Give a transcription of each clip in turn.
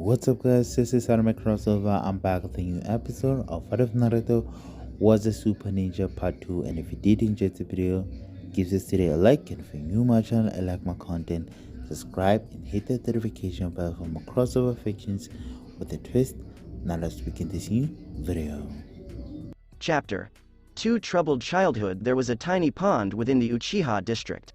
What's up, guys? This is Anime Crossover. I'm back with a new episode of What If Naruto Was a Super Ninja Part 2. And if you did enjoy the video, give this video a like. And if you're new to my channel and like my content, subscribe and hit that notification bell for more crossover fictions with a twist. Now let's begin this new video. Chapter 2 Troubled Childhood. There was a tiny pond within the Uchiha district.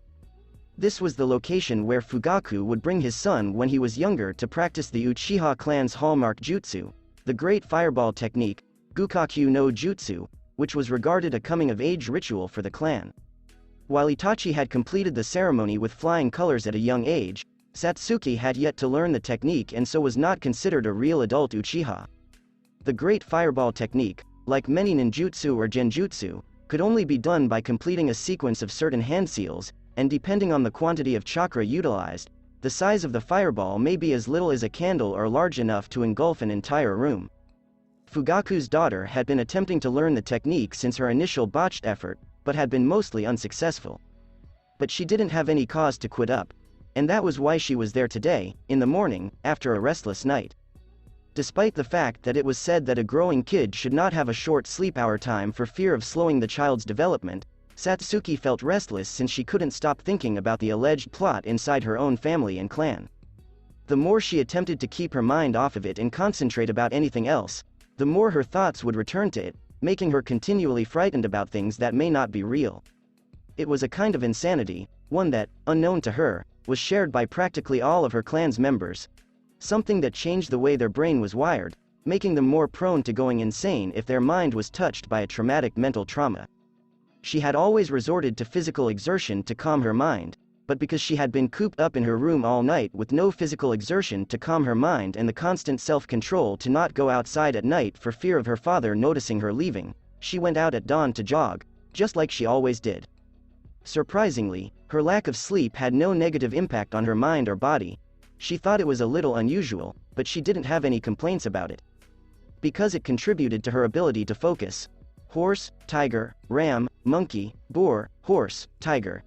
This was the location where Fugaku would bring his son when he was younger to practice the Uchiha clan's hallmark jutsu, the Great Fireball technique, Gukaku no Jutsu, which was regarded a coming-of-age ritual for the clan. While Itachi had completed the ceremony with flying colors at a young age, Satsuki had yet to learn the technique and so was not considered a real adult Uchiha. The Great Fireball technique, like many ninjutsu or genjutsu, could only be done by completing a sequence of certain hand seals, and depending on the quantity of chakra utilized, the size of the fireball may be as little as a candle or large enough to engulf an entire room. Fugaku's daughter had been attempting to learn the technique since her initial botched effort, but had been mostly unsuccessful. But she didn't have any cause to quit up, and that was why she was there today, in the morning, after a restless night. Despite the fact that it was said that a growing kid should not have a short sleep hour time for fear of slowing the child's development, Satsuki felt restless since she couldn't stop thinking about the alleged plot inside her own family and clan. The more she attempted to keep her mind off of it and concentrate about anything else, the more her thoughts would return to it, making her continually frightened about things that may not be real. It was a kind of insanity, one that, unknown to her, was shared by practically all of her clan's members. Something that changed the way their brain was wired, making them more prone to going insane if their mind was touched by a traumatic mental trauma. She had always resorted to physical exertion to calm her mind, but because she had been cooped up in her room all night with no physical exertion to calm her mind and the constant self-control to not go outside at night for fear of her father noticing her leaving, she went out at dawn to jog, just like she always did. Surprisingly, her lack of sleep had no negative impact on her mind or body. She thought it was a little unusual, but she didn't have any complaints about it. Because it contributed to her ability to focus. Horse, tiger, ram, monkey, boar, horse, tiger.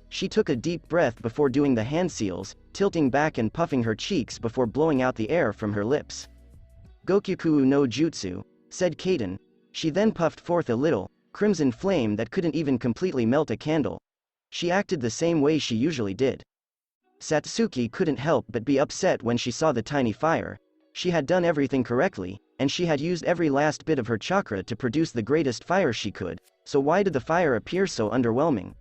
She took a deep breath before doing the hand seals, tilting back and puffing her cheeks before blowing out the air from her lips. Gokyuku no Jutsu, said Kaden. She then puffed forth a little, crimson flame that couldn't even completely melt a candle. She acted the same way she usually did. Satsuki couldn't help but be upset when she saw the tiny fire. She had done everything correctly, and she had used every last bit of her chakra to produce the greatest fire she could, so why did the fire appear so underwhelming?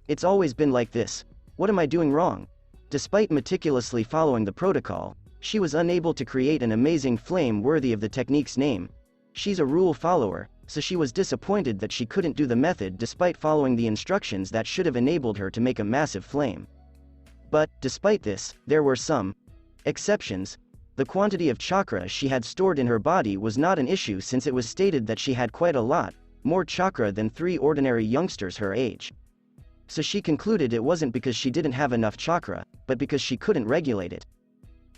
It's always been like this. What am I doing wrong? Despite meticulously following the protocol, she was unable to create an amazing flame worthy of the technique's name. She's a rule follower, so she was disappointed that she couldn't do the method despite following the instructions that should have enabled her to make a massive flame. But, despite this, there were some exceptions. The quantity of chakra she had stored in her body was not an issue since it was stated that she had quite a lot, more chakra than 3 ordinary youngsters her age. So she concluded it wasn't because she didn't have enough chakra, but because she couldn't regulate it.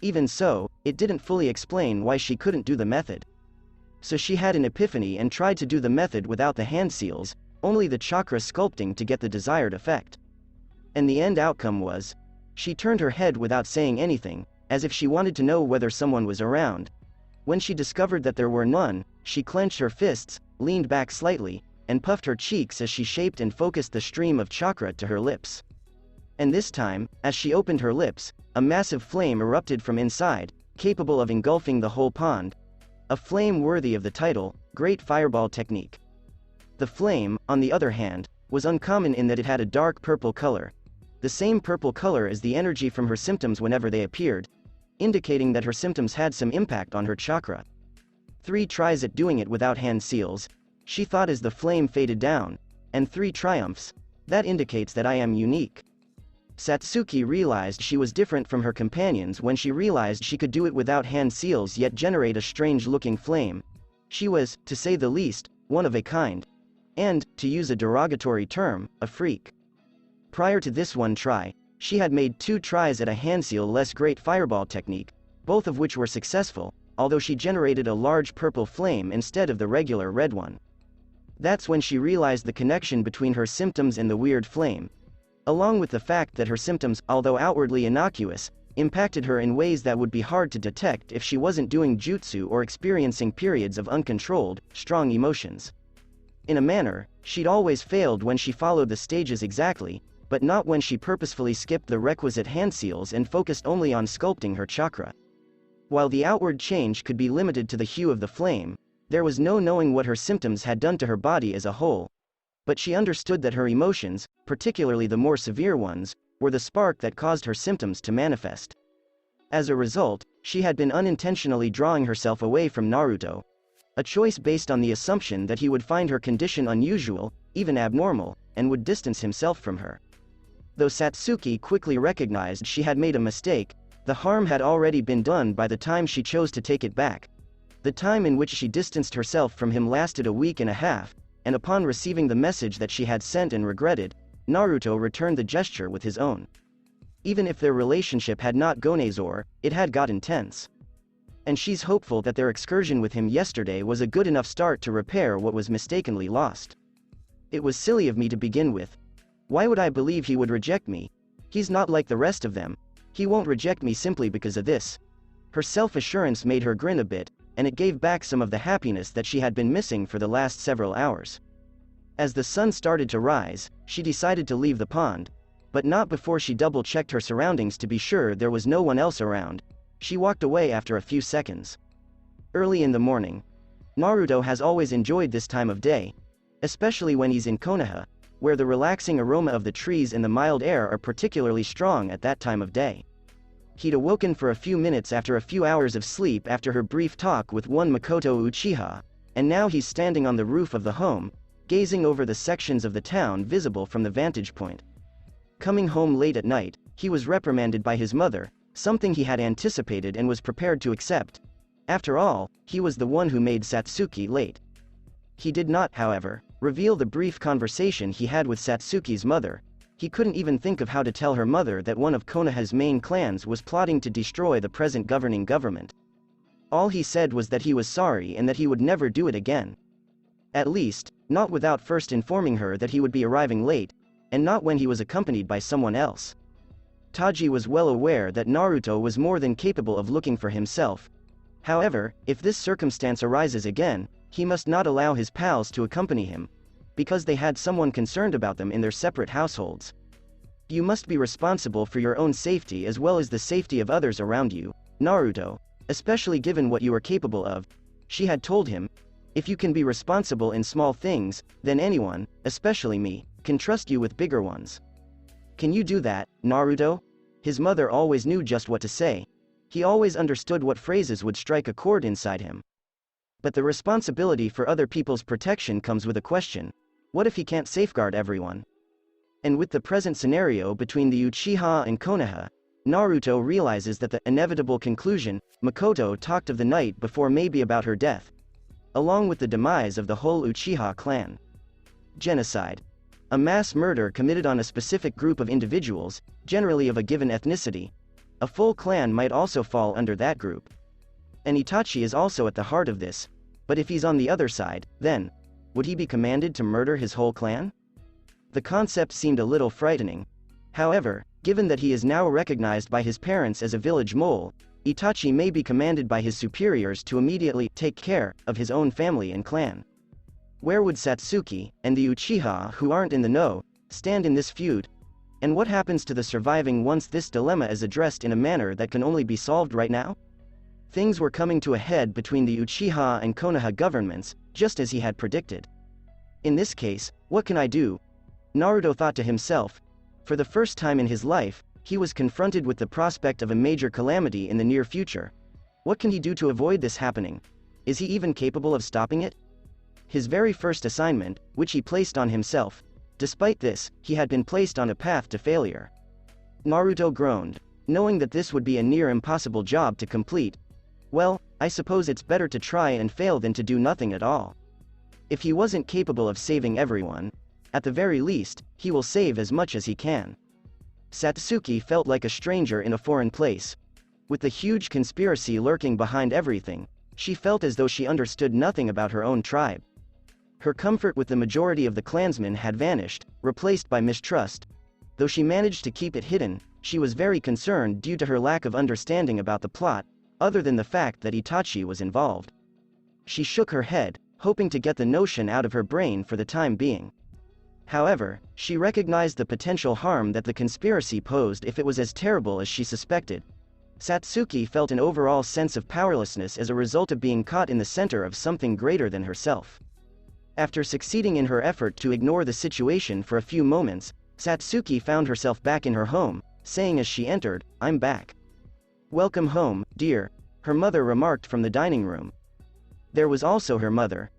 Even so, it didn't fully explain why she couldn't do the method. So she had an epiphany and tried to do the method without the hand seals, only the chakra sculpting to get the desired effect. And the end outcome was, she turned her head without saying anything, as if she wanted to know whether someone was around. When she discovered that there were none, she clenched her fists, leaned back slightly, and puffed her cheeks as she shaped and focused the stream of chakra to her lips. And this time, as she opened her lips, a massive flame erupted from inside, capable of engulfing the whole pond. A flame worthy of the title, Great Fireball Technique. The flame, on the other hand, was uncommon in that it had a dark purple color. The same purple color as the energy from her symptoms whenever they appeared, indicating that her symptoms had some impact on her chakra. 3 tries at doing it without hand seals, she thought as the flame faded down, and 3 triumphs, that indicates that I am unique. Satsuki realized she was different from her companions when she realized she could do it without hand seals yet generate a strange-looking flame. She was, to say the least, one of a kind. And, to use a derogatory term, a freak. Prior to this one try, she had made 2 tries at a hand seal-less Great Fireball technique, both of which were successful, although she generated a large purple flame instead of the regular red one. That's when she realized the connection between her symptoms and the weird flame. Along with the fact that her symptoms, although outwardly innocuous, impacted her in ways that would be hard to detect if she wasn't doing jutsu or experiencing periods of uncontrolled, strong emotions. In a manner, she'd always failed when she followed the stages exactly, but not when she purposefully skipped the requisite hand seals and focused only on sculpting her chakra. While the outward change could be limited to the hue of the flame, there was no knowing what her symptoms had done to her body as a whole. But she understood that her emotions, particularly the more severe ones, were the spark that caused her symptoms to manifest. As a result, she had been unintentionally drawing herself away from Naruto, a choice based on the assumption that he would find her condition unusual, even abnormal, and would distance himself from her. Though Satsuki quickly recognized she had made a mistake, the harm had already been done by the time she chose to take it back. The time in which she distanced herself from him lasted a week and a half, and upon receiving the message that she had sent and regretted, Naruto returned the gesture with his own. Even if their relationship had not gone, it had got intense. And she's hopeful that their excursion with him yesterday was a good enough start to repair what was mistakenly lost. It was silly of me to begin with. Why would I believe he would reject me? He's not like the rest of them. He won't reject me simply because of this. Her self-assurance made her grin a bit, and it gave back some of the happiness that she had been missing for the last several hours. As the sun started to rise, she decided to leave the pond, but not before she double-checked her surroundings to be sure there was no one else around. She walked away after a few seconds. Early in the morning. Naruto has always enjoyed this time of day, especially when he's in Konoha, where the relaxing aroma of the trees and the mild air are particularly strong at that time of day. He'd awoken for a few minutes after a few hours of sleep after her brief talk with one Makoto Uchiha, and now he's standing on the roof of the home, gazing over the sections of the town visible from the vantage point. Coming home late at night, he was reprimanded by his mother, something he had anticipated and was prepared to accept. After all, he was the one who made Satsuki late. He did not, however, reveal the brief conversation he had with Satsuki's mother. He couldn't even think of how to tell her mother that one of Konoha's main clans was plotting to destroy the present governing government. All he said was that he was sorry and that he would never do it again. At least, not without first informing her that he would be arriving late, and not when he was accompanied by someone else. Taji was well aware that Naruto was more than capable of looking for himself. However, if this circumstance arises again, he must not allow his pals to accompany him, because they had someone concerned about them in their separate households. You must be responsible for your own safety as well as the safety of others around you, Naruto, especially given what you are capable of, she had told him. If you can be responsible in small things, then anyone, especially me, can trust you with bigger ones. Can you do that, Naruto? His mother always knew just what to say. He always understood what phrases would strike a chord inside him. But the responsibility for other people's protection comes with a question. What if he can't safeguard everyone? And with the present scenario between the Uchiha and Konoha, Naruto realizes that the inevitable conclusion. Makoto talked of the night before may be about her death, along with the demise of the whole Uchiha clan. Genocide. A mass murder committed on a specific group of individuals, generally of a given ethnicity. A full clan might also fall under that group. And Itachi is also at the heart of this, but if he's on the other side, then, would he be commanded to murder his whole clan? The concept seemed a little frightening. However, given that he is now recognized by his parents as a village mole, Itachi may be commanded by his superiors to immediately take care of his own family and clan. Where would Satsuki, and the Uchiha who aren't in the know, stand in this feud? And what happens to the surviving once this dilemma is addressed in a manner that can only be solved right now? Things were coming to a head between the Uchiha and Konoha governments, just as he had predicted. In this case, what can I do? Naruto thought to himself. For the first time in his life, he was confronted with the prospect of a major calamity in the near future. What can he do to avoid this happening? Is he even capable of stopping it? His very first assignment, which he placed on himself. Despite this, he had been placed on a path to failure. Naruto groaned, knowing that this would be a near impossible job to complete. Well, I suppose it's better to try and fail than to do nothing at all. If he wasn't capable of saving everyone, at the very least, he will save as much as he can. Satsuki felt like a stranger in a foreign place. With the huge conspiracy lurking behind everything, she felt as though she understood nothing about her own tribe. Her comfort with the majority of the clansmen had vanished, replaced by mistrust. Though she managed to keep it hidden, she was very concerned due to her lack of understanding about the plot, other than the fact that Itachi was involved. She shook her head, hoping to get the notion out of her brain for the time being. However, she recognized the potential harm that the conspiracy posed if it was as terrible as she suspected. Satsuki felt an overall sense of powerlessness as a result of being caught in the center of something greater than herself. After succeeding in her effort to ignore the situation for a few moments, Satsuki found herself back in her home, saying as she entered, "I'm back." "Welcome home, dear," her mother remarked from the dining room. There was also her mother.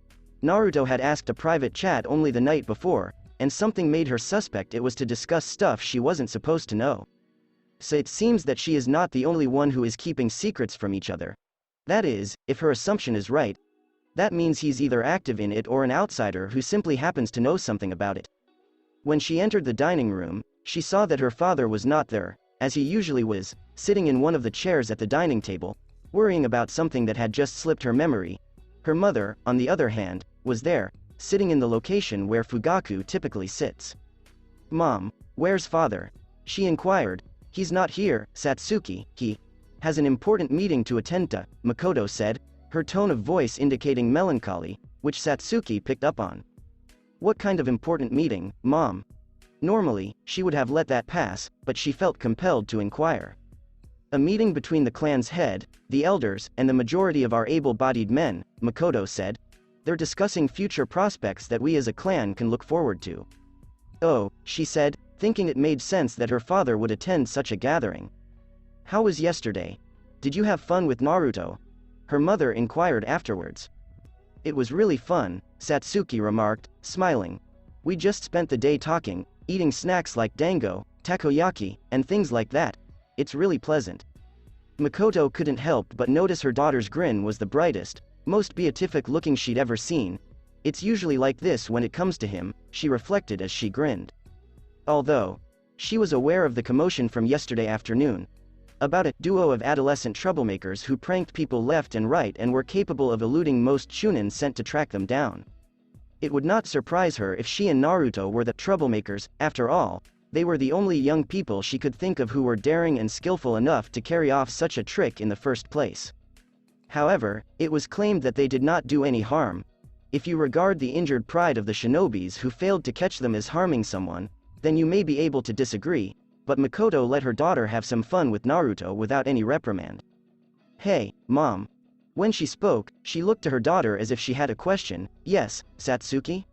Naruto had asked a private chat only the night before, and something made her suspect it was to discuss stuff she wasn't supposed to know. So it seems that she is not the only one who is keeping secrets from each other. That is, if her assumption is right, that means he's either active in it or an outsider who simply happens to know something about it. When she entered the dining room, she saw that her father was not there, as he usually was, sitting in one of the chairs at the dining table, worrying about something that had just slipped her memory. Her mother, on the other hand, was there, sitting in the location where Fugaku typically sits. "Mom, where's father?" she inquired. "He's not here, Satsuki, he has an important meeting to attend to," Makoto said, her tone of voice indicating melancholy, which Satsuki picked up on. "What kind of important meeting, Mom?" Normally, she would have let that pass, but she felt compelled to inquire. "A meeting between the clan's head, the elders, and the majority of our able-bodied men," Makoto said. "They're discussing future prospects that we as a clan can look forward to." "Oh," she said, thinking it made sense that her father would attend such a gathering. "How was yesterday? Did you have fun with Naruto?" her mother inquired afterwards. "It was really fun," Satsuki remarked, smiling. "We just spent the day talking, eating snacks like dango, takoyaki, and things like that. It's really pleasant." Makoto couldn't help but notice her daughter's grin was the brightest, most beatific looking she'd ever seen. It's usually like this when it comes to him, she reflected as she grinned. Although she was aware of the commotion from yesterday afternoon, about a duo of adolescent troublemakers who pranked people left and right and were capable of eluding most Chunin sent to track them down. It would not surprise her if she and Naruto were the troublemakers. After all, they were the only young people she could think of who were daring and skillful enough to carry off such a trick in the first place. However, it was claimed that they did not do any harm. If you regard the injured pride of the shinobis who failed to catch them as harming someone, then you may be able to disagree, but Makoto let her daughter have some fun with Naruto without any reprimand. "Hey, Mom." When she spoke, she looked to her daughter as if she had a question. "Yes, Satsuki?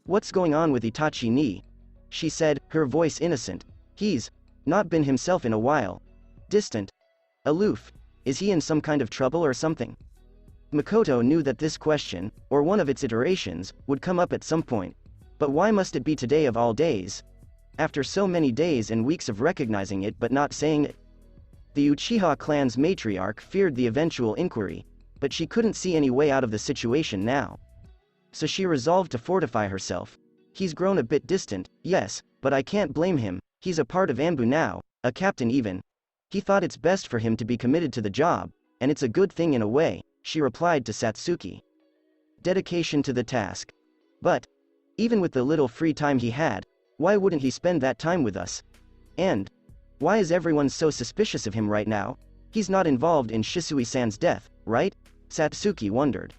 What's going on with Itachi ni?" she said, her voice innocent. "He's not been himself in a while. Distant. Aloof. Is he in some kind of trouble or something?" Makoto knew that this question, or one of its iterations, would come up at some point. But why must it be today of all days? After so many days and weeks of recognizing it but not saying it? The Uchiha clan's matriarch feared the eventual inquiry, but she couldn't see any way out of the situation now. So she resolved to fortify herself. "He's grown a bit distant, yes, but I can't blame him. He's a part of Anbu now, a captain even. He thought it's best for him to be committed to the job, and it's a good thing in a way," she replied to Satsuki. Dedication to the task. "But even with the little free time he had, why wouldn't he spend that time with us? And why is everyone so suspicious of him right now? He's not involved in Shisui-san's death, right?" Satsuki wondered.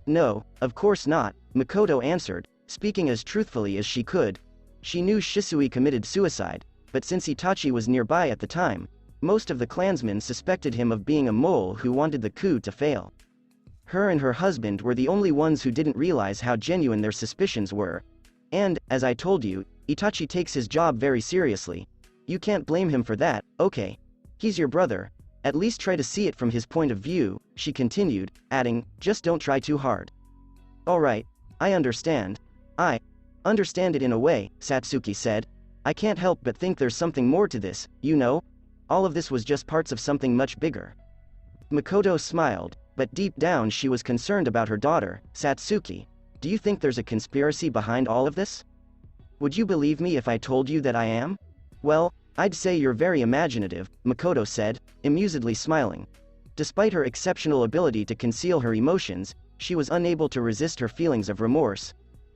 "No, of course not," Makoto answered, speaking as truthfully as she could. She knew Shisui committed suicide, but since Itachi was nearby at the time, most of the clansmen suspected him of being a mole who wanted the coup to fail. Her and her husband were the only ones who didn't realize how genuine their suspicions were. And, as I told you, Itachi takes his job very seriously. You can't blame him for that, okay? He's your brother. At least try to see it from his point of view," she continued, adding, "just don't try too hard." "Alright, I understand. I understand it in a way," Satsuki said. "I can't help but think there's something more to this, you know? All of this was just parts of something much bigger." Makoto smiled, but deep down she was concerned about her daughter. "Satsuki, do you think there's a conspiracy behind all of this? Would you believe me if I told you that I am?" "Well, I'd say you're very imaginative," Makoto said, amusedly smiling. Despite her exceptional ability to conceal her emotions, she was unable to resist her feelings of remorse.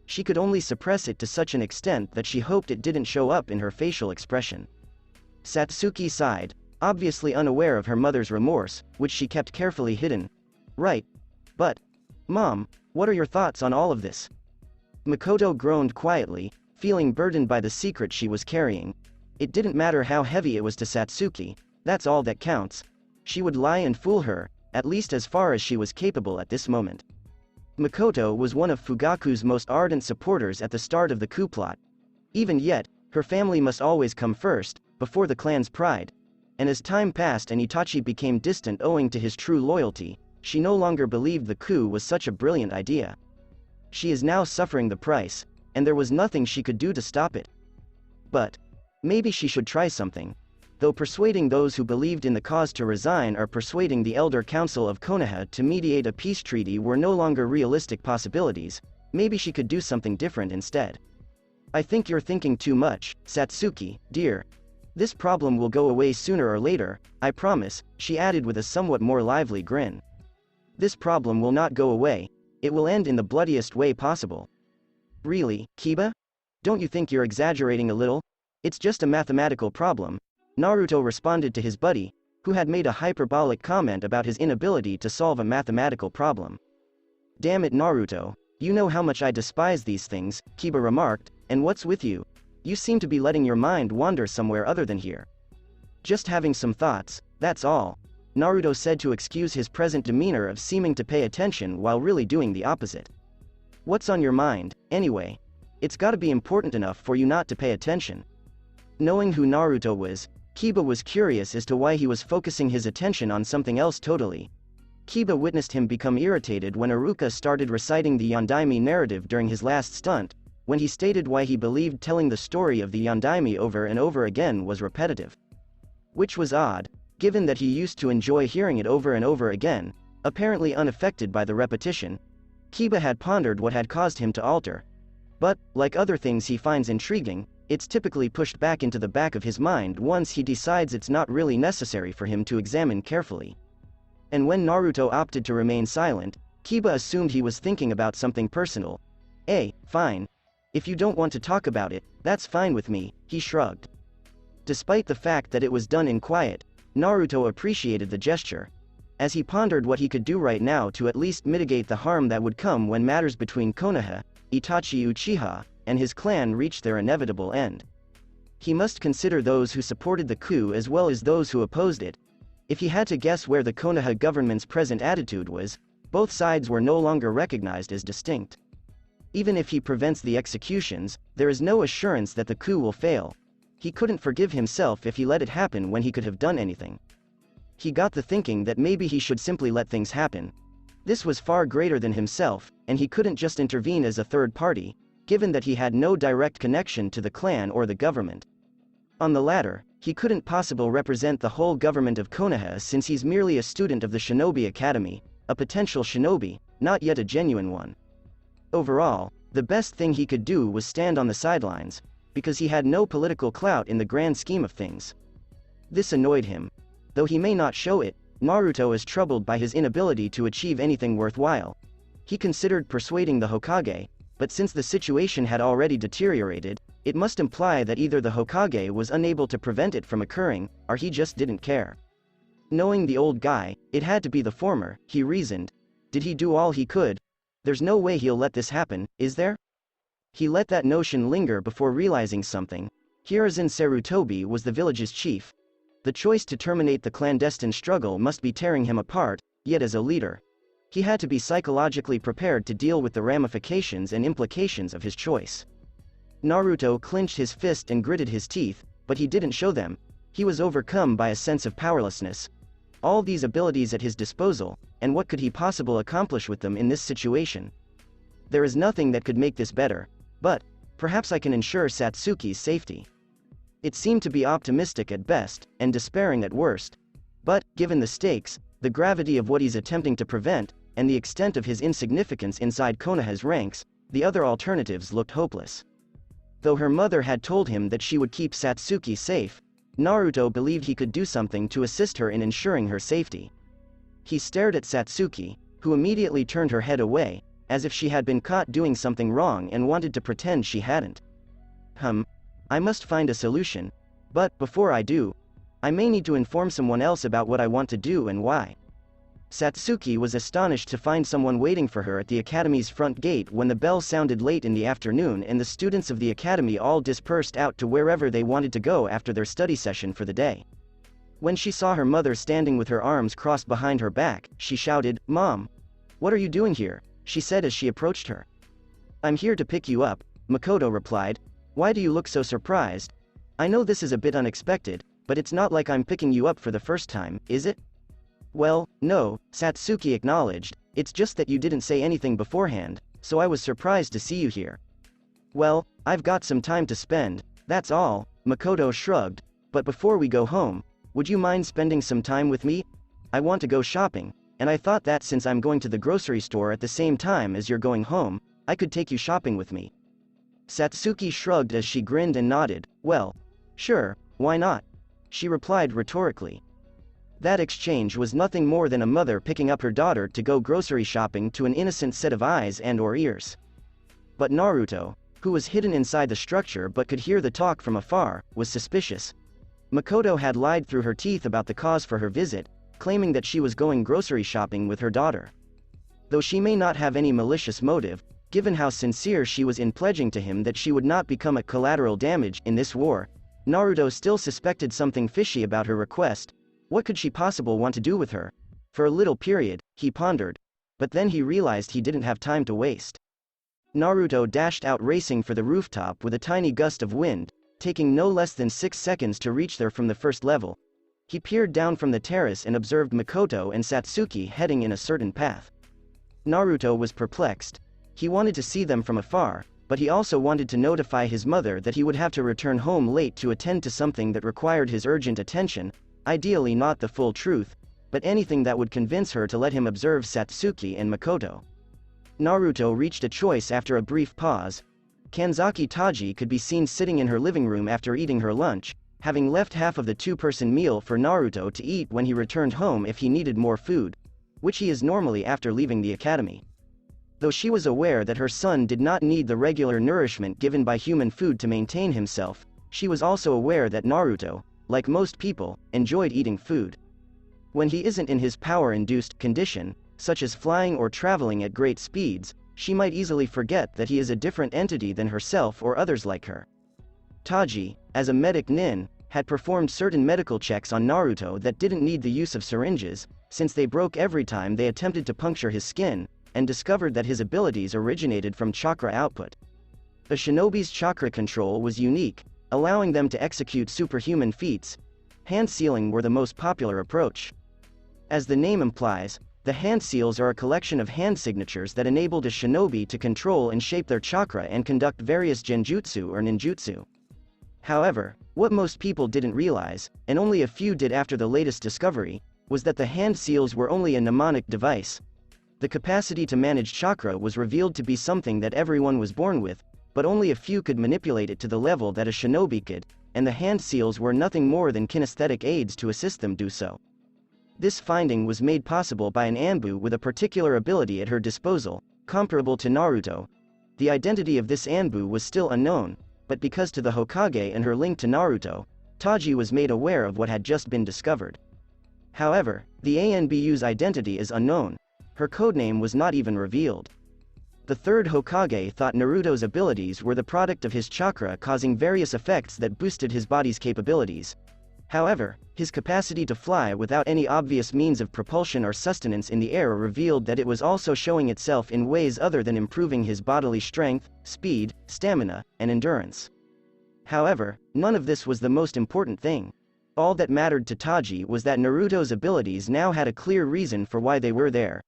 she could only suppress it to such an extent that she hoped it didn't show up in her facial expression. Satsuki sighed, obviously unaware of her mother's remorse, which she kept carefully hidden. Right. But, Mom, what are your thoughts on all of this? Makoto groaned quietly, feeling burdened by the secret she was carrying. It didn't matter how heavy it was to Satsuki, that's all that counts. She would lie and fool her, at least as far as she was capable at this moment. Makoto was one of Fugaku's most ardent supporters at the start of the coup plot. Even yet, her family must always come first, before the clan's pride. And as time passed and Itachi became distant owing to his true loyalty, she no longer believed the coup was such a brilliant idea. She is now suffering the price, and there was nothing she could do to stop it. But maybe she should try something. Though persuading those who believed in the cause to resign or persuading the Elder Council of Konoha to mediate a peace treaty were no longer realistic possibilities, maybe she could do something different instead. I think you're thinking too much, Satsuki, dear. This problem will go away sooner or later, I promise, she added with a somewhat more lively grin. This problem will not go away, it will end in the bloodiest way possible. Really, Kiba? Don't you think you're exaggerating a little? It's just a mathematical problem. Naruto responded to his buddy, who had made a hyperbolic comment about his inability to solve a mathematical problem. Damn it, Naruto, you know how much I despise these things, Kiba remarked, and what's with you? You seem to be letting your mind wander somewhere other than here. Just having some thoughts, that's all, Naruto said to excuse his present demeanor of seeming to pay attention while really doing the opposite. What's on your mind, anyway? It's gotta be important enough for you not to pay attention. Knowing who Naruto was, Kiba was curious as to why he was focusing his attention on something else totally. Kiba witnessed him become irritated when Iruka started reciting the Yondaime narrative during his last stunt, when he stated why he believed telling the story of the Yondaime over and over again was repetitive. Which was odd, given that he used to enjoy hearing it over and over again, apparently unaffected by the repetition. Kiba had pondered what had caused him to alter. But, like other things he finds intriguing, it's typically pushed back into the back of his mind once he decides it's not really necessary for him to examine carefully. And when Naruto opted to remain silent, Kiba assumed he was thinking about something personal. Fine. If you don't want to talk about it, that's fine with me, he shrugged. Despite the fact that it was done in quiet, Naruto appreciated the gesture. As he pondered what he could do right now to at least mitigate the harm that would come when matters between Konoha, Itachi Uchiha, and his clan reached their inevitable end. He must consider those who supported the coup as well as those who opposed it. If he had to guess where the Konoha government's present attitude was, both sides were no longer recognized as distinct. Even if he prevents the executions, there is no assurance that the coup will fail. He couldn't forgive himself if he let it happen when he could have done anything. He got the thinking that maybe he should simply let things happen. This was far greater than himself, and he couldn't just intervene as a third party, given that he had no direct connection to the clan or the government. On the latter, he couldn't possibly represent the whole government of Konoha since he's merely a student of the Shinobi Academy, a potential shinobi, not yet a genuine one. Overall, the best thing he could do was stand on the sidelines, because he had no political clout in the grand scheme of things. This annoyed him. Though he may not show it, Naruto is troubled by his inability to achieve anything worthwhile. He considered persuading the Hokage, but since the situation had already deteriorated, it must imply that either the Hokage was unable to prevent it from occurring, or he just didn't care. Knowing the old guy, it had to be the former, he reasoned. Did he do all he could? There's no way he'll let this happen, is there? He let that notion linger before realizing something. Hiruzen Sarutobi was the village's chief. The choice to terminate the clandestine struggle must be tearing him apart, yet as a leader, he had to be psychologically prepared to deal with the ramifications and implications of his choice. Naruto clenched his fist and gritted his teeth, but he didn't show them. He was overcome by a sense of powerlessness. All these abilities at his disposal, and what could he possibly accomplish with them in this situation? There is nothing that could make this better, but perhaps I can ensure Satsuki's safety. It seemed to be optimistic at best, and despairing at worst. But, given the stakes, the gravity of what he's attempting to prevent, and the extent of his insignificance inside Konoha's ranks, the other alternatives looked hopeless. Though her mother had told him that she would keep Satsuki safe, Naruto believed he could do something to assist her in ensuring her safety. He stared at Satsuki, who immediately turned her head away, as if she had been caught doing something wrong and wanted to pretend she hadn't. I must find a solution, but before I do, I may need to inform someone else about what I want to do and why. Satsuki was astonished to find someone waiting for her at the academy's front gate when the bell sounded late in the afternoon and the students of the academy all dispersed out to wherever they wanted to go after their study session for the day. When she saw her mother standing with her arms crossed behind her back, she shouted, "Mom! What are you doing here?" she said as she approached her. "I'm here to pick you up," Makoto replied. "Why do you look so surprised? I know this is a bit unexpected, but it's not like I'm picking you up for the first time, is it?" "Well, no," Satsuki acknowledged, "it's just that you didn't say anything beforehand, so I was surprised to see you here." "Well, I've got some time to spend, that's all," Makoto shrugged, "but before we go home, would you mind spending some time with me? I want to go shopping, and I thought that since I'm going to the grocery store at the same time as you're going home, I could take you shopping with me." Satsuki shrugged as she grinned and nodded. "Well, sure, why not?" she replied rhetorically. That exchange was nothing more than a mother picking up her daughter to go grocery shopping to an innocent set of eyes and/or ears. But Naruto, who was hidden inside the structure but could hear the talk from afar, was suspicious. Makoto had lied through her teeth about the cause for her visit, claiming that she was going grocery shopping with her daughter. Though she may not have any malicious motive, given how sincere she was in pledging to him that she would not become a collateral damage in this war, Naruto still suspected something fishy about her request. What could she possibly want to do with her? For a little period, he pondered, but then he realized he didn't have time to waste. Naruto dashed out racing for the rooftop with a tiny gust of wind, taking no less than 6 seconds to reach there from the first level. He peered down from the terrace and observed Makoto and Satsuki heading in a certain path. Naruto was perplexed. He wanted to see them from afar, but he also wanted to notify his mother that he would have to return home late to attend to something that required his urgent attention, ideally not the full truth, but anything that would convince her to let him observe Satsuki and Makoto. Naruto reached a choice after a brief pause. Kanzaki Taji could be seen sitting in her living room after eating her lunch, having left half of the two-person meal for Naruto to eat when he returned home if he needed more food, which he is normally after leaving the academy. Though she was aware that her son did not need the regular nourishment given by human food to maintain himself, she was also aware that Naruto, like most people, enjoyed eating food. When he isn't in his power-induced condition, such as flying or traveling at great speeds, she might easily forget that he is a different entity than herself or others like her. Taji, as a medic nin, had performed certain medical checks on Naruto that didn't need the use of syringes, since they broke every time they attempted to puncture his skin, and discovered that his abilities originated from chakra output. A shinobi's chakra control was unique, allowing them to execute superhuman feats. Hand sealing were the most popular approach. As the name implies, the hand seals are a collection of hand signatures that enabled a shinobi to control and shape their chakra and conduct various genjutsu or ninjutsu. However, what most people didn't realize, and only a few did after the latest discovery, was that the hand seals were only a mnemonic device. The capacity to manage chakra was revealed to be something that everyone was born with, but only a few could manipulate it to the level that a shinobi could, and the hand seals were nothing more than kinesthetic aids to assist them do so. This finding was made possible by an Anbu with a particular ability at her disposal, comparable to Naruto. The identity of this Anbu was still unknown, but because to the Hokage and her link to Naruto, Taji was made aware of what had just been discovered. However, the Anbu's identity is unknown. Her codename was not even revealed. The third Hokage thought Naruto's abilities were the product of his chakra causing various effects that boosted his body's capabilities. However, his capacity to fly without any obvious means of propulsion or sustenance in the air revealed that it was also showing itself in ways other than improving his bodily strength, speed, stamina, and endurance. However, none of this was the most important thing. All that mattered to Taji was that Naruto's abilities now had a clear reason for why they were there.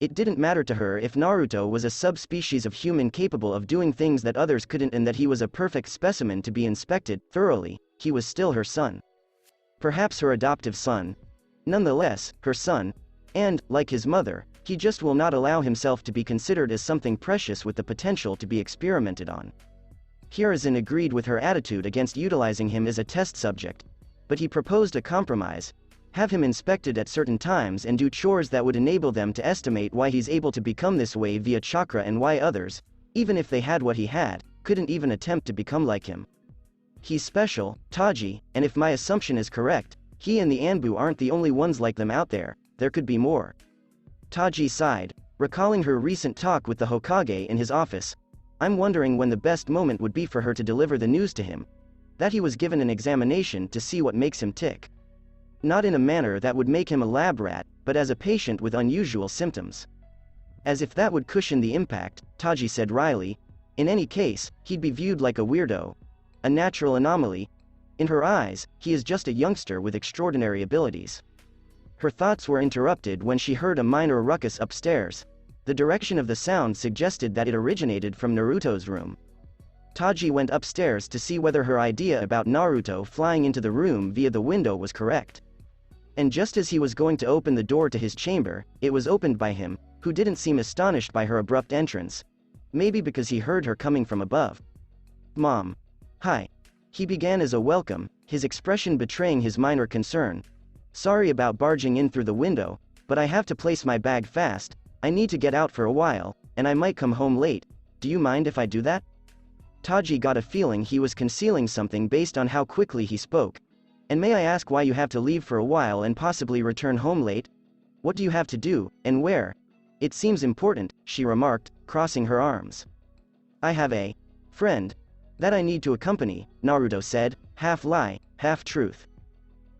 It didn't matter to her if Naruto was a subspecies of human capable of doing things that others couldn't and that he was a perfect specimen to be inspected thoroughly. He was still her son. Perhaps her adoptive son. Nonetheless, her son. And, like his mother, he just will not allow himself to be considered as something precious with the potential to be experimented on. Hiruzen agreed with her attitude against utilizing him as a test subject, but he proposed a compromise. Have him inspected at certain times and do chores that would enable them to estimate why he's able to become this way via chakra and why others, even if they had what he had, couldn't even attempt to become like him. He's special, Taji, and if my assumption is correct, he and the Anbu aren't the only ones like them out there, there could be more. Taji sighed, recalling her recent talk with the Hokage in his office. I'm wondering when the best moment would be for her to deliver the news to him. That he was given an examination to see what makes him tick. Not in a manner that would make him a lab rat, but as a patient with unusual symptoms. As if that would cushion the impact, Taji said wryly. In any case, he'd be viewed like a weirdo. A natural anomaly. In her eyes, he is just a youngster with extraordinary abilities. Her thoughts were interrupted when she heard a minor ruckus upstairs. The direction of the sound suggested that it originated from Naruto's room. Taji went upstairs to see whether her idea about Naruto flying into the room via the window was correct. And just as he was going to open the door to his chamber, it was opened by him, who didn't seem astonished by her abrupt entrance. Maybe because he heard her coming from above. Mom. Hi. He began as a welcome, his expression betraying his minor concern. Sorry about barging in through the window, but I have to place my bag fast, I need to get out for a while, and I might come home late. Do you mind if I do that? Taji got a feeling he was concealing something based on how quickly he spoke. And may I ask why you have to leave for a while and possibly return home late? What do you have to do, and where? It seems important, she remarked, crossing her arms. I have a friend that I need to accompany, Naruto said, half lie, half truth.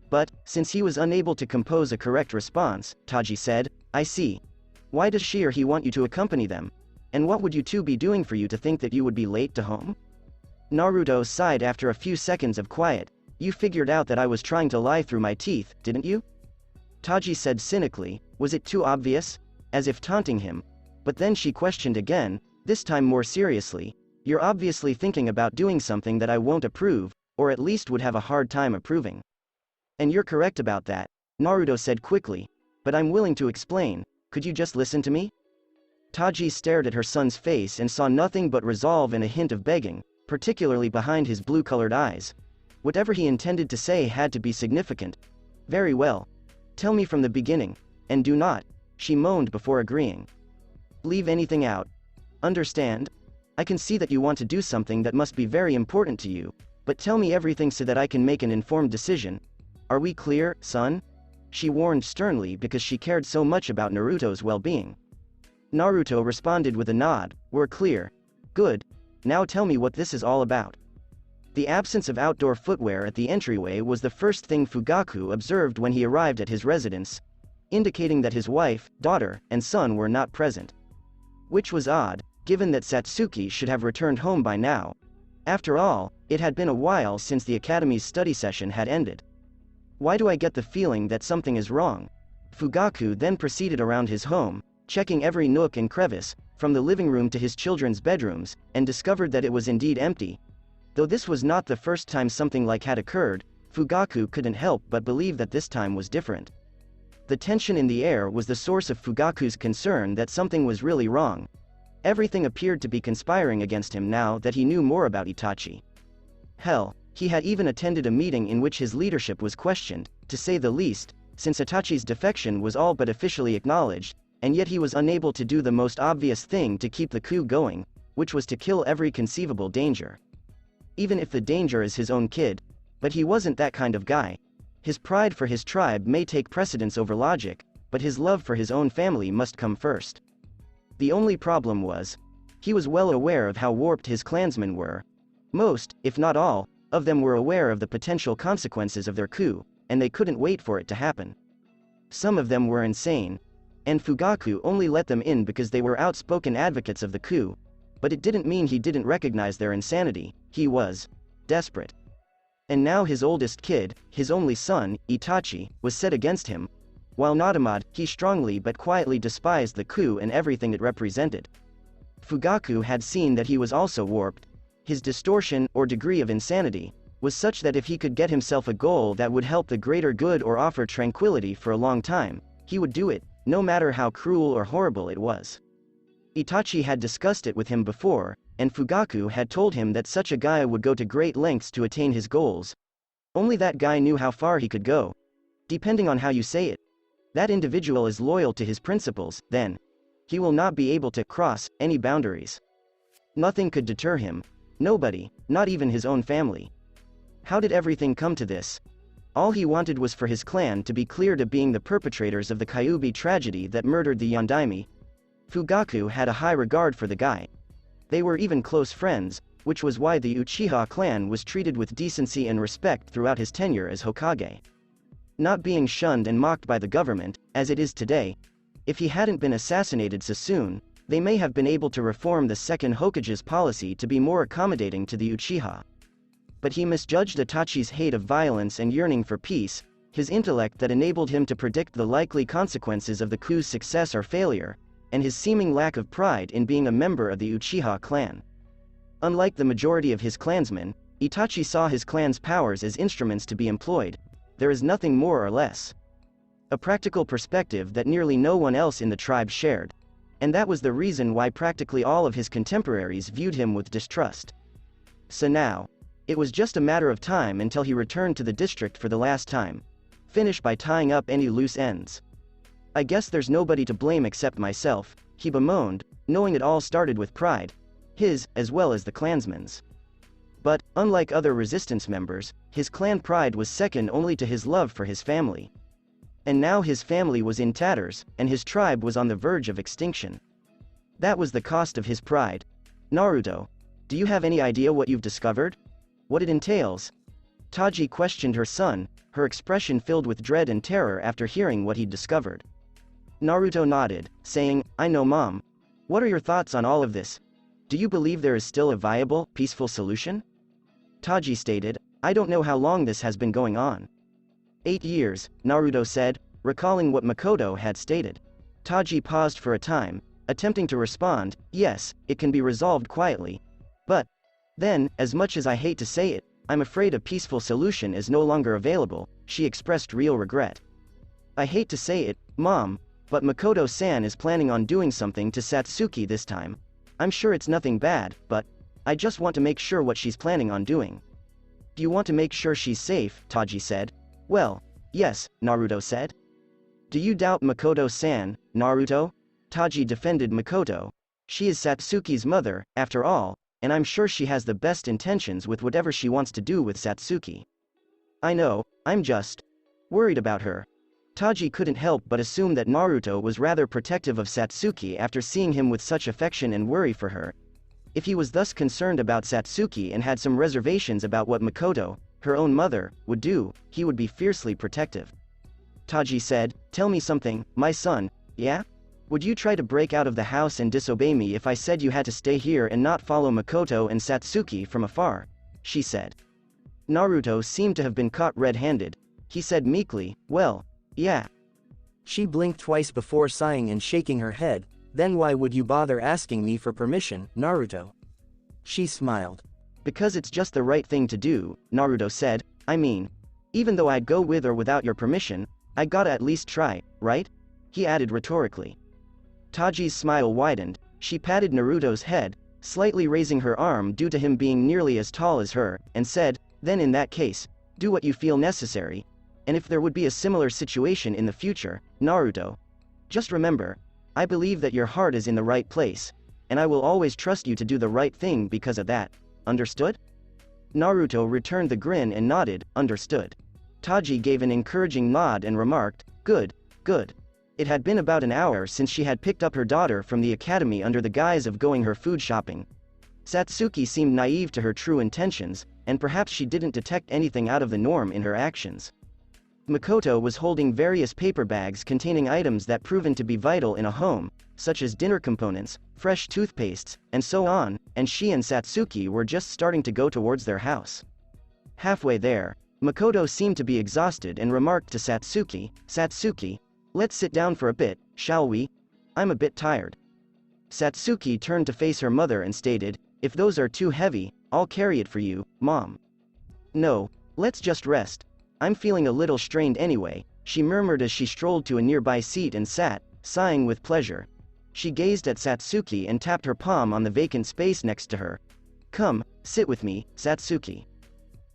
But, since he was unable to compose a correct response, Taji said, I see. Why does she or he want you to accompany them? And what would you two be doing for you to think that you would be late to home? Naruto sighed after a few seconds of quiet. You figured out that I was trying to lie through my teeth, didn't you? Taji said cynically, was it too obvious? As if taunting him. But then she questioned again, this time more seriously. You're obviously thinking about doing something that I won't approve, or at least would have a hard time approving. And you're correct about that, Naruto said quickly. But I'm willing to explain, could you just listen to me? Taji stared at her son's face and saw nothing but resolve and a hint of begging, particularly behind his blue-colored eyes. Whatever he intended to say had to be significant. Very well. Tell me from the beginning, and do not, she moaned before agreeing. Leave anything out. Understand? I can see that you want to do something that must be very important to you, but tell me everything so that I can make an informed decision. Are we clear, son? She warned sternly because she cared so much about Naruto's well-being. Naruto responded with a nod, we're clear. Good. Now tell me what this is all about. The absence of outdoor footwear at the entryway was the first thing Fugaku observed when he arrived at his residence, indicating that his wife, daughter, and son were not present. Which was odd, given that Satsuki should have returned home by now. After all, it had been a while since the academy's study session had ended. Why do I get the feeling that something is wrong? Fugaku then proceeded around his home, checking every nook and crevice, from the living room to his children's bedrooms, and discovered that it was indeed empty. Though this was not the first time something like had occurred, Fugaku couldn't help but believe that this time was different. The tension in the air was the source of Fugaku's concern that something was really wrong. Everything appeared to be conspiring against him now that he knew more about Itachi. Hell, he had even attended a meeting in which his leadership was questioned, to say the least, since Itachi's defection was all but officially acknowledged, and yet he was unable to do the most obvious thing to keep the coup going, which was to kill every conceivable danger. Even if the danger is his own kid, but he wasn't that kind of guy. His pride for his tribe may take precedence over logic, but his love for his own family must come first. The only problem was, he was well aware of how warped his clansmen were. Most, if not all, of them were aware of the potential consequences of their coup, and they couldn't wait for it to happen. Some of them were insane, and Fugaku only let them in because they were outspoken advocates of the coup, but it didn't mean he didn't recognize their insanity. He was desperate. And now his oldest kid, his only son, Itachi, was set against him. While not Ahmad, he strongly but quietly despised the coup and everything it represented. Fugaku had seen that he was also warped. His distortion, or degree of insanity, was such that if he could get himself a goal that would help the greater good or offer tranquility for a long time, he would do it, no matter how cruel or horrible it was. Itachi had discussed it with him before, and Fugaku had told him that such a guy would go to great lengths to attain his goals. Only that guy knew how far he could go. Depending on how you say it, that individual is loyal to his principles, then he will not be able to cross any boundaries. Nothing could deter him. Nobody, not even his own family. How did everything come to this? All he wanted was for his clan to be cleared of being the perpetrators of the Kyuubi tragedy that murdered the Yondaime. Fugaku had a high regard for the guy. They were even close friends, which was why the Uchiha clan was treated with decency and respect throughout his tenure as Hokage. Not being shunned and mocked by the government, as it is today. If he hadn't been assassinated so soon, they may have been able to reform the second Hokage's policy to be more accommodating to the Uchiha. But he misjudged Itachi's hate of violence and yearning for peace, his intellect that enabled him to predict the likely consequences of the coup's success or failure, and his seeming lack of pride in being a member of the Uchiha clan. Unlike the majority of his clansmen, Itachi saw his clan's powers as instruments to be employed. There is nothing more or less. A practical perspective that nearly no one else in the tribe shared. And that was the reason why practically all of his contemporaries viewed him with distrust. So now, it was just a matter of time until he returned to the district for the last time. Finish by tying up any loose ends. I guess there's nobody to blame except myself, he bemoaned, knowing it all started with pride. His, as well as the clansmen's. But, unlike other resistance members, his clan pride was second only to his love for his family. And now his family was in tatters, and his tribe was on the verge of extinction. That was the cost of his pride. Naruto, do you have any idea what you've discovered? What it entails? Taji questioned her son, her expression filled with dread and terror after hearing what he'd discovered. Naruto nodded, saying, I know, Mom. What are your thoughts on all of this? Do you believe there is still a viable, peaceful solution? Taji stated, I don't know how long this has been going on. 8 years, Naruto said, recalling what Makoto had stated. Taji paused for a time, attempting to respond, yes, it can be resolved quietly. But then, as much as I hate to say it, I'm afraid a peaceful solution is no longer available, she expressed real regret. I hate to say it, Mom, but Makoto-san is planning on doing something to Satsuki this time. I'm sure it's nothing bad, but I just want to make sure what she's planning on doing. Do you want to make sure she's safe? Taji said. Well, yes, Naruto said. Do you doubt Makoto-san, Naruto? Taji defended Makoto. She is Satsuki's mother, after all, and I'm sure she has the best intentions with whatever she wants to do with Satsuki. I know, I'm just worried about her. Taji couldn't help but assume that Naruto was rather protective of Satsuki after seeing him with such affection and worry for her. If he was thus concerned about Satsuki and had some reservations about what Makoto, her own mother, would do, he would be fiercely protective. Taji said, tell me something, my son, yeah? Would you try to break out of the house and disobey me if I said you had to stay here and not follow Makoto and Satsuki from afar? She said. Naruto seemed to have been caught red-handed. He said meekly, well, yeah. She blinked twice before sighing and shaking her head, then why would you bother asking me for permission, Naruto? She smiled. Because it's just the right thing to do, Naruto said, I mean, even though I'd go with or without your permission, I gotta at least try, right? He added rhetorically. Taji's smile widened, she patted Naruto's head, slightly raising her arm due to him being nearly as tall as her, and said, then in that case, do what you feel necessary, and if there would be a similar situation in the future, Naruto, just remember, I believe that your heart is in the right place, and I will always trust you to do the right thing because of that. Understood? Naruto returned the grin and nodded, understood. Taji gave an encouraging nod and remarked, good, good. It had been about an hour since she had picked up her daughter from the academy under the guise of going her food shopping. Satsuki seemed naive to her true intentions, and perhaps she didn't detect anything out of the norm in her actions. Makoto was holding various paper bags containing items that proven to be vital in a home, such as dinner components, fresh toothpastes, and so on, and she and Satsuki were just starting to go towards their house. Halfway there, Makoto seemed to be exhausted and remarked to Satsuki, Satsuki, let's sit down for a bit, shall we? I'm a bit tired. Satsuki turned to face her mother and stated, if those are too heavy, I'll carry it for you, Mom. No, let's just rest. I'm feeling a little strained anyway, she murmured as she strolled to a nearby seat and sat, sighing with pleasure. She gazed at Satsuki and tapped her palm on the vacant space next to her. Come, sit with me, Satsuki.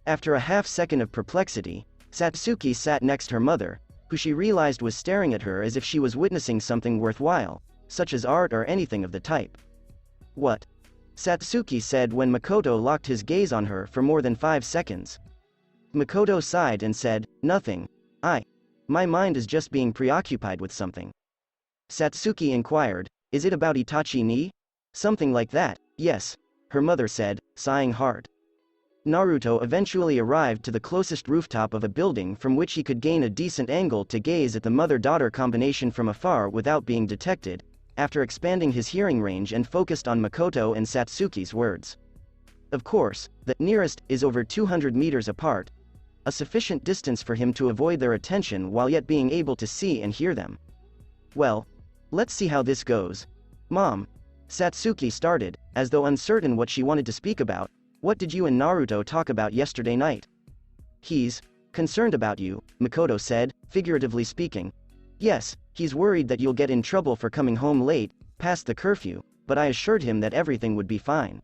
After a half-second of perplexity, Satsuki sat next her mother, who she realized was staring at her as if she was witnessing something worthwhile, such as art or anything of the type. "What?" Satsuki said when Makoto locked his gaze on her for more than 5 seconds. Makoto sighed and said, "Nothing. My mind is just being preoccupied with something." Satsuki inquired, "Is it about Itachi ni?" "Something like that, yes," her mother said, sighing hard. Naruto eventually arrived to the closest rooftop of a building from which he could gain a decent angle to gaze at the mother-daughter combination from afar without being detected, after expanding his hearing range and focused on Makoto and Satsuki's words. Of course, the nearest is over 200 meters apart, a sufficient distance for him to avoid their attention while yet being able to see and hear them. "Well, let's see how this goes. Mom," Satsuki started, as though uncertain what she wanted to speak about, "what did you and Naruto talk about yesterday night?" "He's concerned about you," Makoto said, figuratively speaking. "Yes, he's worried that you'll get in trouble for coming home late, past the curfew, but I assured him that everything would be fine."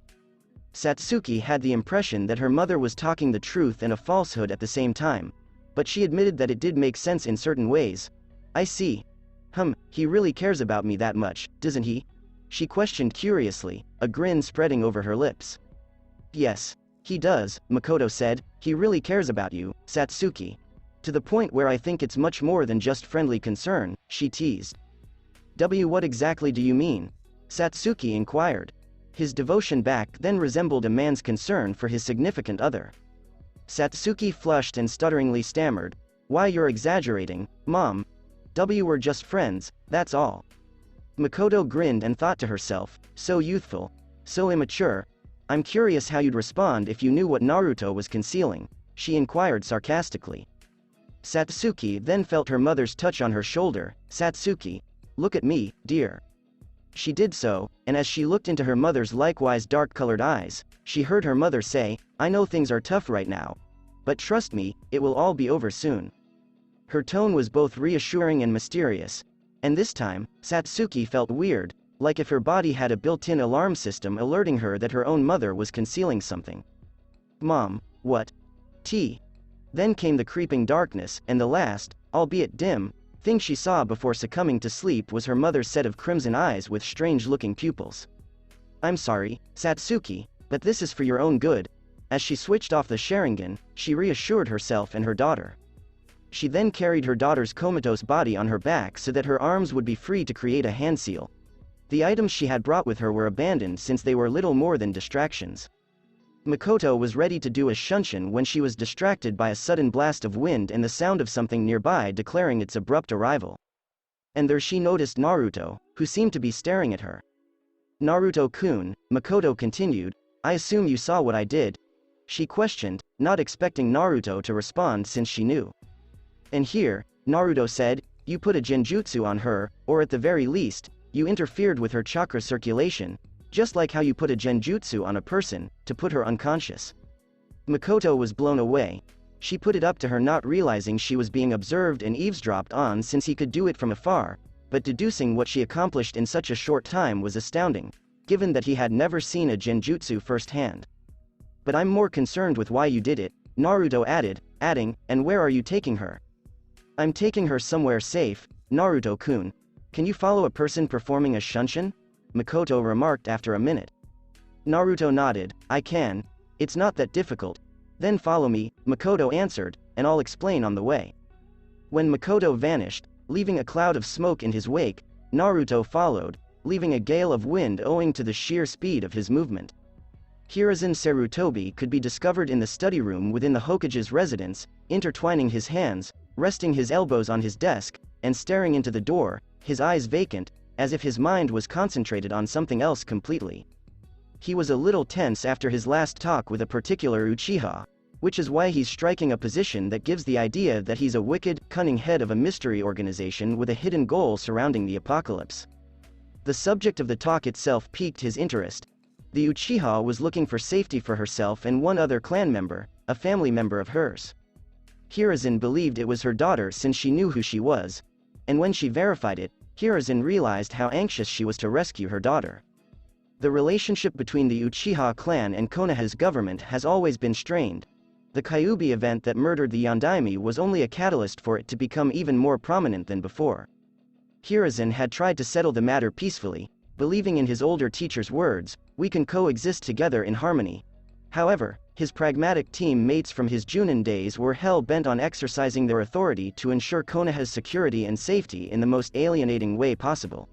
Satsuki had the impression that her mother was talking the truth and a falsehood at the same time, but she admitted that it did make sense in certain ways. "I see. He really cares about me that much, doesn't he?" she questioned curiously, a grin spreading over her lips. "Yes, he does," Makoto said, "he really cares about you, Satsuki. To the point where I think it's much more than just friendly concern," she teased. What exactly do you mean?" Satsuki inquired. His devotion back then resembled a man's concern for his significant other. Satsuki flushed and stutteringly stammered, "Why, you're exaggerating, Mom. We're just friends, that's all." Makoto grinned and thought to herself, so youthful, so immature. "I'm curious how you'd respond if you knew what Naruto was concealing," she inquired sarcastically. Satsuki then felt her mother's touch on her shoulder. "Satsuki, look at me, dear." She did so, and as she looked into her mother's likewise dark-colored eyes, she heard her mother say, "I know things are tough right now. But trust me, it will all be over soon." Her tone was both reassuring and mysterious, and this time, Satsuki felt weird, like if her body had a built-in alarm system alerting her that her own mother was concealing something. "Mom, what?" Then came the creeping darkness, and the last, albeit dim, thing she saw before succumbing to sleep was her mother's set of crimson eyes with strange-looking pupils. "I'm sorry, Satsuki, but this is for your own good." As she switched off the Sharingan, she reassured herself and her daughter. She then carried her daughter's comatose body on her back so that her arms would be free to create a hand seal. The items she had brought with her were abandoned since they were little more than distractions. Makoto was ready to do a shunshin when she was distracted by a sudden blast of wind and the sound of something nearby declaring its abrupt arrival. And there she noticed Naruto, who seemed to be staring at her. "Naruto-kun," Makoto continued, "I assume you saw what I did?" she questioned, not expecting Naruto to respond since she knew. "And here," Naruto said, "you put a genjutsu on her, or at the very least, you interfered with her chakra circulation, just like how you put a genjutsu on a person, to put her unconscious." Makoto was blown away. She put it up to her not realizing she was being observed and eavesdropped on since he could do it from afar, but deducing what she accomplished in such a short time was astounding, given that he had never seen a genjutsu firsthand. "But I'm more concerned with why you did it," Naruto adding, "and where are you taking her?" "I'm taking her somewhere safe, Naruto-kun. Can you follow a person performing a shunshin?" Makoto remarked after a minute. Naruto nodded, "I can. It's not that difficult. Then follow me," Makoto answered, "and I'll explain on the way." When Makoto vanished, leaving a cloud of smoke in his wake, Naruto followed, leaving a gale of wind owing to the sheer speed of his movement. Hiruzen Sarutobi could be discovered in the study room within the Hokage's residence, intertwining his hands, resting his elbows on his desk, and staring into the door, his eyes vacant, as if his mind was concentrated on something else completely. He was a little tense after his last talk with a particular Uchiha, which is why he's striking a position that gives the idea that he's a wicked, cunning head of a mystery organization with a hidden goal surrounding the apocalypse. The subject of the talk itself piqued his interest. The Uchiha was looking for safety for herself and one other clan member, a family member of hers. Hiruzen believed it was her daughter since she knew who she was, and when she verified it, Hiruzen realized how anxious she was to rescue her daughter. The relationship between the Uchiha clan and Konoha's government has always been strained, The Kyuubi event that murdered the Yondaime was only a catalyst for it to become even more prominent than before. Hiruzen had tried to settle the matter peacefully, believing in his older teacher's words, "We can coexist together in harmony." However, his pragmatic teammates from his Junin days were hell-bent on exercising their authority to ensure Konoha's security and safety in the most alienating way possible.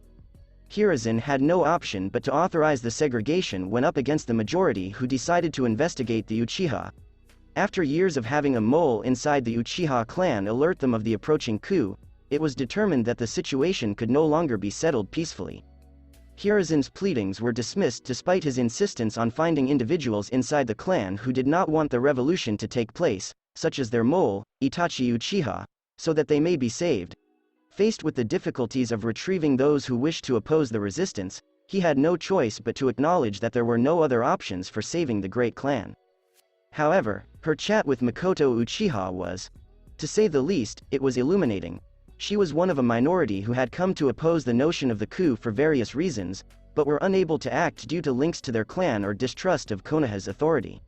Hiruzen had no option but to authorize the segregation when up against the majority who decided to investigate the Uchiha. After years of having a mole inside the Uchiha clan alert them of the approaching coup, it was determined that the situation could no longer be settled peacefully. Hiruzen's pleadings were dismissed despite his insistence on finding individuals inside the clan who did not want the revolution to take place, such as their mole, Itachi Uchiha, so that they may be saved. Faced with the difficulties of retrieving those who wished to oppose the resistance, he had no choice but to acknowledge that there were no other options for saving the great clan. However, her chat with Makoto Uchiha was, to say the least, it was illuminating. She was one of a minority who had come to oppose the notion of the coup for various reasons, but were unable to act due to links to their clan or distrust of Konoha's authority.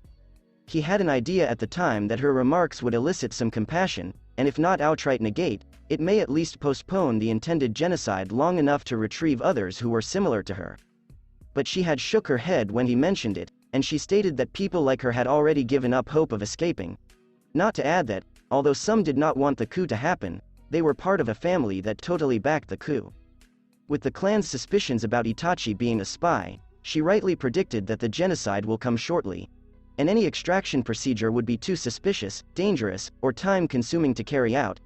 He had an idea at the time that her remarks would elicit some compassion, and if not outright negate, it may at least postpone the intended genocide long enough to retrieve others who were similar to her. But she had shook her head when he mentioned it, and she stated that people like her had already given up hope of escaping. Not to add that, although some did not want the coup to happen, they were part of a family that totally backed the coup. With the clan's suspicions about Itachi being a spy, she rightly predicted that the genocide will come shortly, and any extraction procedure would be too suspicious, dangerous, or time-consuming to carry out.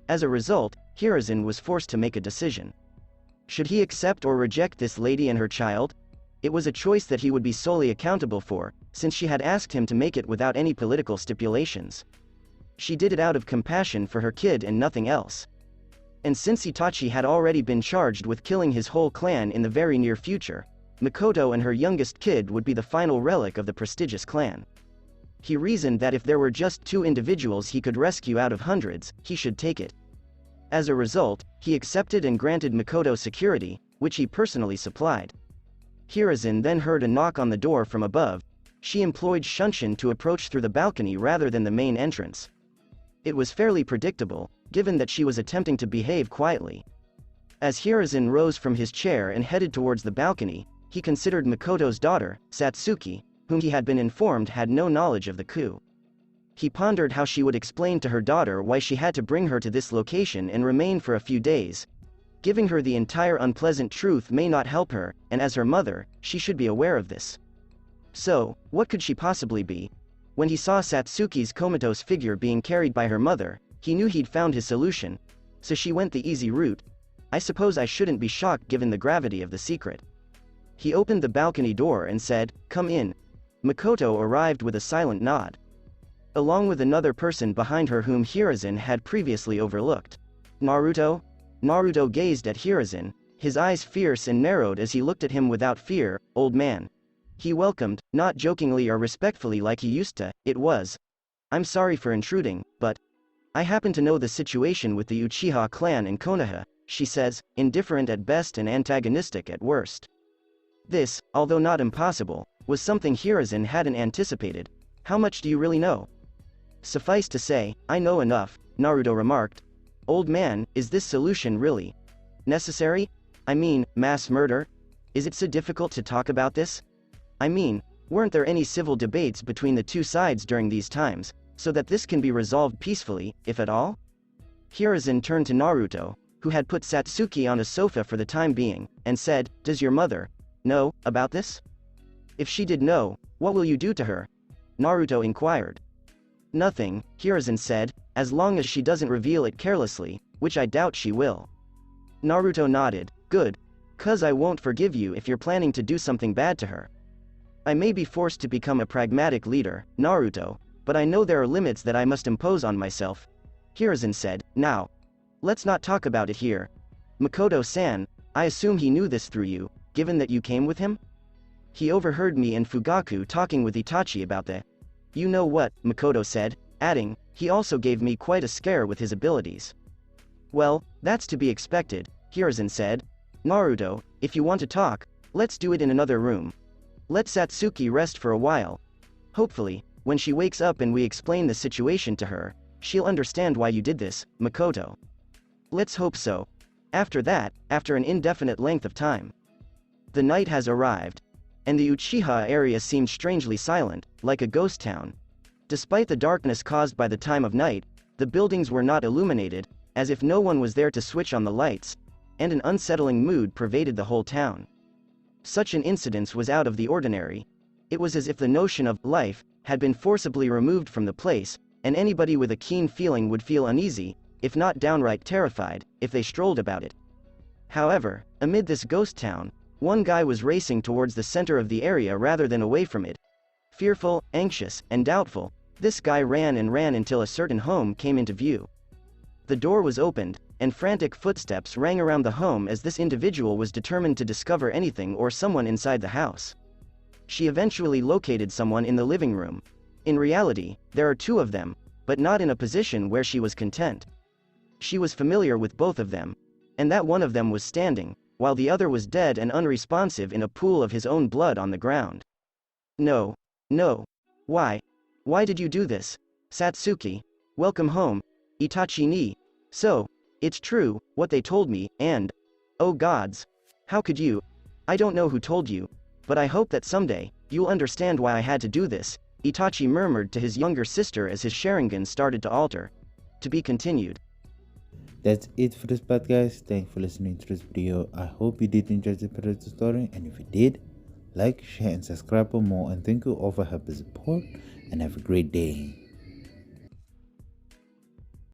As a result, Hiruzen was forced to make a decision. Should he accept or reject this lady and her child? It was a choice that he would be solely accountable for, since she had asked him to make it without any political stipulations. She did it out of compassion for her kid and nothing else. And since Itachi had already been charged with killing his whole clan in the very near future, Makoto and her youngest kid would be the final relic of the prestigious clan. He reasoned that if there were just 2 individuals he could rescue out of hundreds, he should take it. As a result, he accepted and granted Makoto security, which he personally supplied. Hiruzen then heard a knock on the door from above. She employed Shunshin to approach through the balcony rather than the main entrance. It was fairly predictable, given that she was attempting to behave quietly. As Hiruzen rose from his chair and headed towards the balcony, he considered Makoto's daughter, Satsuki, whom he had been informed had no knowledge of the coup. He pondered how she would explain to her daughter why she had to bring her to this location and remain for a few days. Giving her the entire unpleasant truth may not help her, and as her mother, she should be aware of this. So, what could she possibly be? When he saw Satsuki's comatose figure being carried by her mother, he knew he'd found his solution. So she went the easy route. I suppose I shouldn't be shocked given the gravity of the secret. He opened the balcony door and said, "Come in." Makoto arrived with a silent nod, along with another person behind her whom Hiruzen had previously overlooked. Naruto? Naruto gazed at Hiruzen, his eyes fierce and narrowed as he looked at him without fear. "Old man." He welcomed, not jokingly or respectfully like he used to. It was, "I'm sorry for intruding, but I happen to know the situation with the Uchiha clan in Konoha," she says, indifferent at best and antagonistic at worst. This, although not impossible, was something Hiruzen hadn't anticipated. "How much do you really know?" "Suffice to say, I know enough," Naruto remarked. "Old man, is this solution really necessary? I mean, mass murder? Is it so difficult to talk about this? I mean, weren't there any civil debates between the 2 sides during these times, so that this can be resolved peacefully, if at all?" Hiruzen turned to Naruto, who had put Satsuki on a sofa for the time being, and said, "Does your mother know about this? If she did know, what will you do to her?" Naruto inquired. "Nothing," Hiruzen said, "as long as she doesn't reveal it carelessly, which I doubt she will." Naruto nodded. "Good. 'Cause I won't forgive you if you're planning to do something bad to her. I may be forced to become a pragmatic leader, Naruto, but I know there are limits that I must impose on myself," Hiruzen said. "Now, let's not talk about it here. Makoto-san, I assume he knew this through you, given that you came with him? He overheard me and Fugaku talking with Itachi about the you know what," Makoto said, adding, "he also gave me quite a scare with his abilities." "Well, that's to be expected," Hiruzen said. "Naruto, if you want to talk, let's do it in another room. Let Satsuki rest for a while. Hopefully, When she wakes up and we explain the situation to her, she'll understand why you did this, Makoto. Let's hope so. After that, after an indefinite length of time, the night has arrived, and the Uchiha area seemed strangely silent, like a ghost town. Despite the darkness caused by the time of night, the buildings were not illuminated, as if no one was there to switch on the lights, and an unsettling mood pervaded the whole town. Such an incident was out of the ordinary. It was as if the notion of life had been forcibly removed from the place, and anybody with a keen feeling would feel uneasy, if not downright terrified, if they strolled about it. However, amid this ghost town, one guy was racing towards the center of the area rather than away from it. Fearful, anxious, and doubtful, this guy ran and ran until a certain home came into view. The door was opened, and frantic footsteps rang around the home as this individual was determined to discover anything or someone inside the house. She eventually located someone in the living room. In reality, there are two of them, but not in a position where she was content. She was familiar with both of them, and that one of them was standing, while the other was dead and unresponsive in a pool of his own blood on the ground. No. No. Why? Why did you do this? Satsuki. Welcome home. Itachi ni. So, it's true, what they told me, and... oh gods. How could you? I don't know who told you, but I hope that someday, you'll understand why I had to do this, Itachi murmured to his younger sister as his Sharingan started to alter. To be continued. That's it for this part, guys. Thanks for listening to this video. I hope you did enjoy the part of the story, and if you did, like, share, and subscribe for more. And thank you all for helping support, and have a great day.